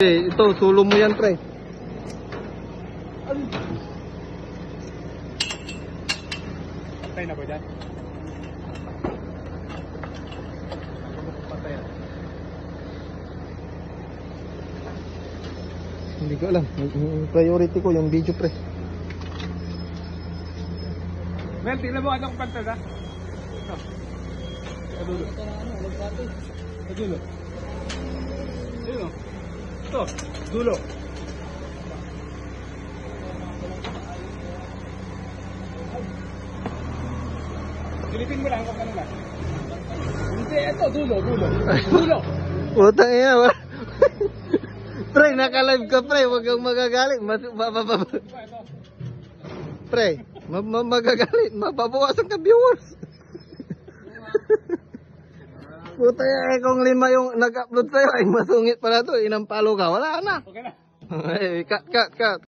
Ito, sulo mo yan, pre. Patay na ba dyan? Patay na. Hindi ko alam. Priority ko yung video, pre. Mel, tingnan mo anong pantas ha? Ito. Kadulo. Kadulo. Ayun o. Ito. Dulo. Silipin mo lang kung ano lang. Hindi, ito. Dulo. Dulo. Dulo. Putang ina, ba? Pre, naka-live ka, pre. Huwag kang magagalit. Pre, magagalit. Mababawasan ka viewers. Puta ya, kung 5 yung nag-upload sa'yo, ay masungit pala to. Inampalo ka. Wala na. Okay na. Cut.